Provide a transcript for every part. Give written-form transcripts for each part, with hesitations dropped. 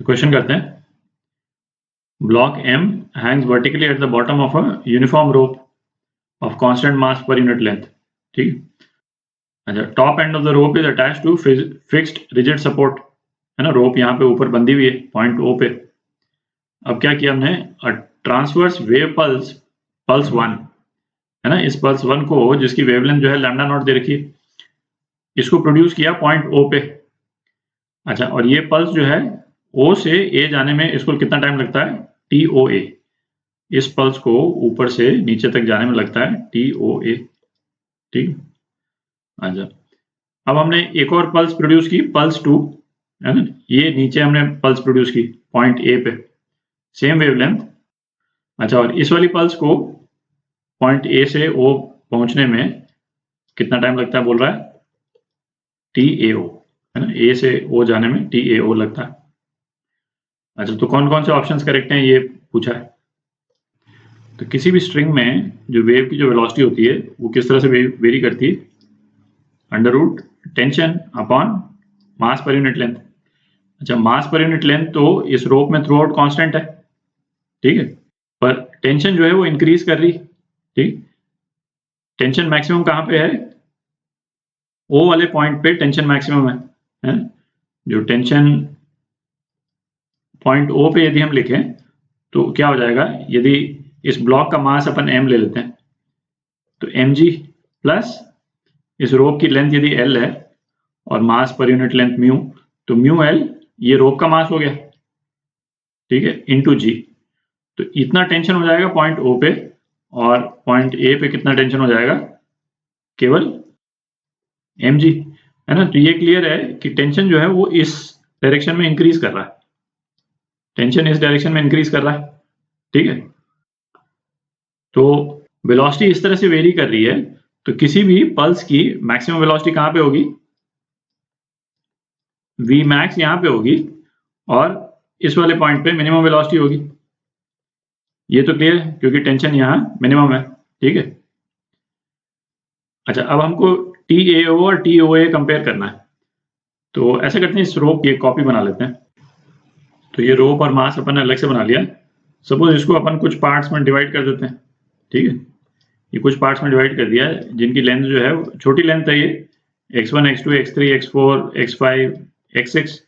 Question करते हैं। Block M hangs vertically at the bottom of a uniform rope of constant mass per unit length। ठीक, अच्छा, top end of the rope is attached to fixed rigid support, है ना। रोप यहाँ पे ऊपर बंधी हुई है पॉइंट O पे। अब क्या किया हमने, ट्रांसवर्स वेव पल्स 1, है ना। इस पल्स 1 को, जिसकी वेवलेंथ जो है लैम्डा नॉट दे रखी है, इसको प्रोड्यूस किया पॉइंट O पे। अच्छा, और ये पल्स जो है O से A जाने में इसको कितना टाइम लगता है, TOA। इस पल्स को ऊपर से नीचे तक जाने में लगता है TOA। ठीक, अच्छा, अब हमने एक और पल्स प्रोड्यूस की, पल्स 2, है ना। ये नीचे हमने पल्स प्रोड्यूस की पॉइंट A पे, सेम वेवलेंथ। अच्छा, और इस वाली पल्स को पॉइंट A से O पहुंचने में कितना टाइम लगता है, बोल रहा है TAO, है ना। A से O जाने में TAO लगता है। अच्छा, तो कौन कौन से ऑप्शंस करेक्ट हैं ये पूछा है। तो किसी भी स्ट्रिंग में जो वेव की जो वेलोसिटी होती है वो किस तरह से वेरी करती है, under root tension upon mass per unit length. अच्छा, मास पर यूनिट लेंथ तो इस रोप में थ्रू आउट कॉन्स्टेंट है, ठीक है, पर टेंशन जो है वो इंक्रीज कर रही। ठीक, टेंशन मैक्सिमम कहाँ पे है, O वाले पॉइंट पे टेंशन मैक्सिमम है। जो टेंशन पॉइंट O पे यदि हम लिखें तो क्या हो जाएगा, यदि इस ब्लॉक का मास अपन m ले लेते हैं तो mg प्लस इस रोप की लेंथ यदि l है और मास पर यूनिट लेंथ म्यू, तो म्यू l ये रोप का मास हो गया, ठीक है, इनटू g। तो इतना टेंशन हो जाएगा पॉइंट O पे, और पॉइंट A पे कितना टेंशन हो जाएगा, केवल mg, है ना। तो ये क्लियर है कि टेंशन जो है वो इस डायरेक्शन में इंक्रीज कर रहा है, टेंशन इस डायरेक्शन में इंक्रीज कर रहा है, ठीक है। तो वेलोसिटी इस तरह से वेरी कर रही है, तो किसी भी पल्स की मैक्सिमम वेलोसिटी कहाँ पे होगी, V मैक्स यहाँ पे होगी, और इस वाले पॉइंट पे मिनिमम वेलोसिटी होगी। ये तो क्लियर है क्योंकि टेंशन यहाँ मिनिमम है, ठीक है। अच्छा, अब हमको TAO और TOA कंपेयर करना है, तो ऐसा करते हैं, इस रोप की एक कॉपी बना लेते हैं। तो ये रोप और मास अपन ने अलग से बना लिया। सपोज इसको अपन कुछ पार्ट्स में डिवाइड कर देते हैं, ठीक है। ये कुछ पार्ट्स में डिवाइड कर दिया है जिनकी लेंथ जो है छोटी लेंथ है, ये x1 x2 x3 x4 x5 x6,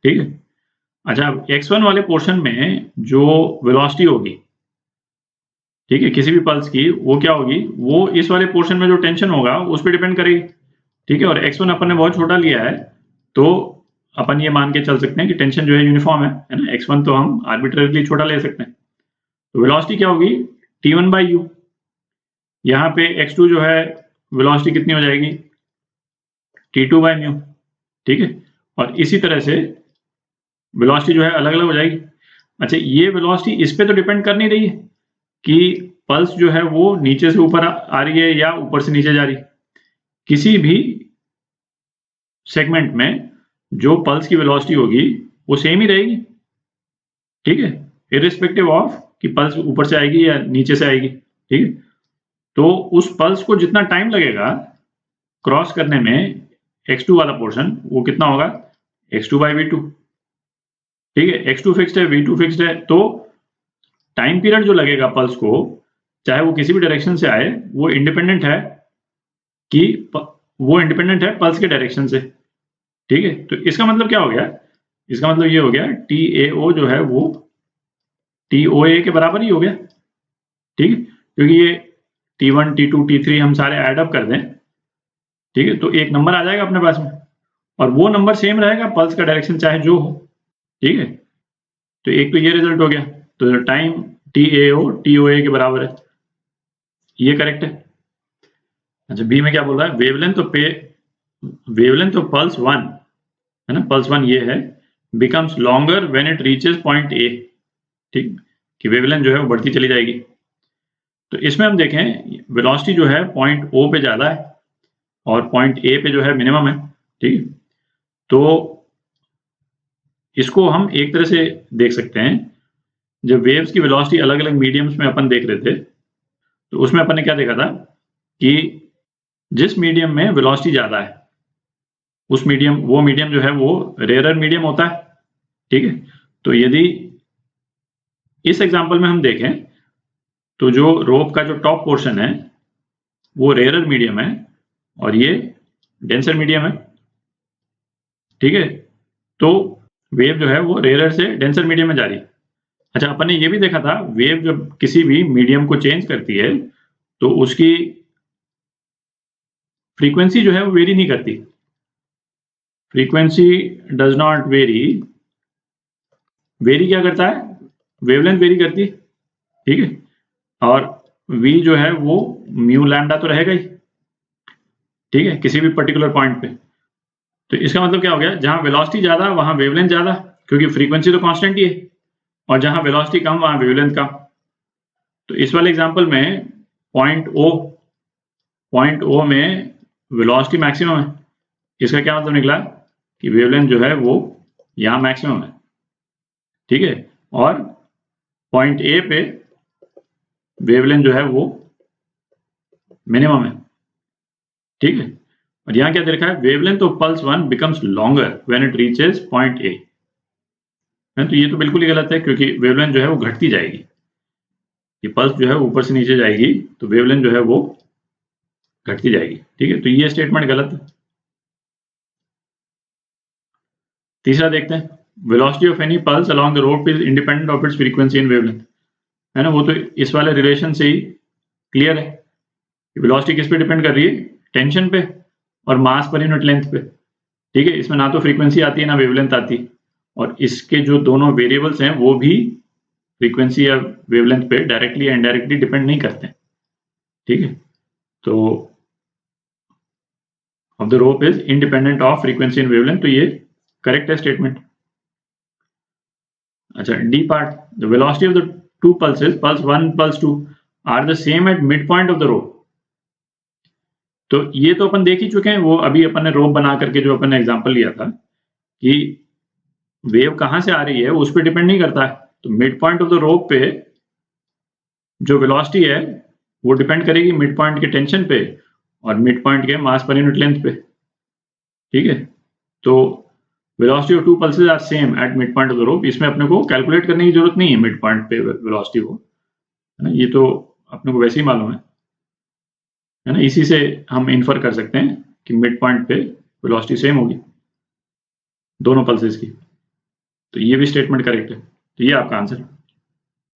ठीक है। अच्छा, अब x1 वाले पोर्शन में जो वेलोसिटी होगी, ठीक है, किसी भी पल्स की, वो क्या होगी, वो इस वाले पोर्शन में जो टेंशन होगा उस पर डिपेंड करेगी, ठीक है। और x1 अपन ने बहुत छोटा लिया है, तो अपन ये मान के चल सकते हैं कि टेंशन जो है यूनिफॉर्म है ना। x1 तो हम आर्बिट्रेरली छोटा ले सकते हैं, तो वेलोसिटी क्या होगी, T1/u। यहाँ पे x2 जो है वेलोसिटी कितनी हो जाएगी, T2/mu, ठीक है। और इसी तरह से वेलोसिटी जो है अलग अलग हो जाएगी। अच्छा, ये वेलोसिटी इस पे तो डिपेंड कर नहीं रही है कि पल्स जो है वो नीचे से ऊपर आ रही है या ऊपर से नीचे जा रही है। किसी भी सेगमेंट में जो पल्स की वेलोसिटी होगी वो सेम ही रहेगी, ठीक है, इररिस्पेक्टिव ऑफ कि पल्स ऊपर से आएगी या नीचे से आएगी, ठीक है। तो उस पल्स को जितना टाइम लगेगा क्रॉस करने में, x2 वाला पोर्शन, वो कितना होगा, x2/v2, ठीक है। x2 फिक्स्ड है, v2 फिक्स्ड है, तो टाइम पीरियड जो लगेगा पल्स को, चाहे वो किसी भी डायरेक्शन से आए, वो इंडिपेंडेंट है पल्स के डायरेक्शन से, ठीक है। तो इसका मतलब क्या हो गया, इसका मतलब ये हो गया TAO जो है वो TOA के बराबर ही हो गया, ठीक है, क्योंकि ये T1 T2 T3 हम सारे ऐड अप कर दें, ठीक है, तो एक नंबर आ जाएगा अपने पास में, और वो नंबर सेम रहेगा पल्स का डायरेक्शन चाहे जो हो, ठीक है। तो एक तो ये रिजल्ट हो गया, तो टाइम TAO TOA के बराबर है, ये करेक्ट है। अच्छा, बी में क्या बोल रहा है, वेवलेंथ ऑफ पल्स 1, है ना, पल्स 1 ये है, becomes longer when it reaches point A, ठीक, कि वेवलेंथ जो है वो बढ़ती चली जाएगी। तो इसमें हम देखें वेलोसिटी जो है पॉइंट O पे ज्यादा है और पॉइंट A पे जो है मिनिमम है, ठीक है। तो इसको हम एक तरह से देख सकते हैं, जब वेव्स की वेलोसिटी अलग अलग मीडियम्स में अपन देख रहे थे, तो उसमें अपन ने क्या देखा था कि जिस मीडियम में वेलोसिटी ज्यादा है वो मीडियम जो है वो रेयरर मीडियम होता है, ठीक है। तो यदि इस एग्जांपल में हम देखें तो जो रोप का जो टॉप पोर्शन है वो रेयरर मीडियम है और ये डेंसर मीडियम है, ठीक है। तो वेव जो है वो रेयरर से डेंसर मीडियम में जा रही है। अच्छा, अपन ने ये भी देखा था वेव जब किसी भी मीडियम को चेंज करती है तो उसकी फ्रीक्वेंसी जो है वो वेरी नहीं करती। Frequency does not very. Very क्या करता है? वेवलेंथ वेरी करती है, ठीक है। और v जो है वो म्यू लैम्डा तो रहेगा ही, ठीक है, किसी भी पर्टिकुलर पॉइंट पे। तो इसका मतलब क्या हो गया, जहां वेलोसिटी ज्यादा वहां वेवलेंथ ज्यादा, क्योंकि फ्रीक्वेंसी तो कांस्टेंट ही है, और जहां वेलोसिटी कम वहां वेवलेंथ कम। तो इस वाले एग्जांपल में पॉइंट ओ में वेलोसिटी मैक्सिमम है। इसका क्या मतलब निकला कि वेवलेंथ जो है वो यहाँ मैक्सिमम है, ठीक है। और पॉइंट ए पे वेवलेंथ जो है वो मिनिमम है, ठीक है। और यहाँ क्या दे रखा है, wavelength of pulse 1 becomes longer when it reaches point A. तो ये तो बिल्कुल ही गलत है, क्योंकि वेवलेंथ जो है वो घटती जाएगी। ये पल्स जो है ऊपर से नीचे जाएगी तो वेवलेंथ जो है वो घटती जाएगी, ठीक है। तो ये स्टेटमेंट गलत है। तीसरा देखते हैं, velocity of any pulse along the rope is independent of its frequency in wavelength, है ना। वो तो इस वाले रिलेशन से ही क्लियर है। वेलोसिटी किस पे डिपेंड कर रही है, टेंशन पे और मास पर यूनिट लेंथ पे, ठीक है। इसमें ना तो फ्रीक्वेंसी आती है ना वेवलेंथ आती, और इसके जो दोनों वेरिएबल्स हैं वो भी फ्रीक्वेंसी या वेवलेंथ पे डायरेक्टली या इनडायरेक्टली डिपेंड नहीं करते, ठीक है। तो of the rope is independent of frequency and wavelength, तो ये करेक्ट है स्टेटमेंट। अच्छा, D part, the velocity of the two pulses, pulse 1 pulse 2 are the same at mid point of the rope. तो ये तो अपन देख ही चुके हैं, वो अभी अपन ने रोप बना करके जो अपन ने एग्जांपल लिया था कि वेव कहां से आ रही है उस पर डिपेंड नहीं करता है। तो मिड पॉइंट ऑफ द रोप पे जो वेलोसिटी है वो डिपेंड करेगी मिड पॉइंट के टेंशन पे और मिड पॉइंट के मास पर यूनिट लेंथ पे, ठीक है। तो velocity of two pulses are same at mid point of the rope, इसमें अपने को कैलकुलेट करने की जरूरत नहीं है मिड पॉइंट पे वेलोसिटी को, है ना। ये तो अपने को वैसे ही मालूम है ना। इसी से हम इन्फर कर सकते हैं कि मिड पॉइंट पे वेलोसिटी सेम होगी दोनों पल्सेस की। तो ये भी स्टेटमेंट करेक्ट है। तो ये आपका आंसर है।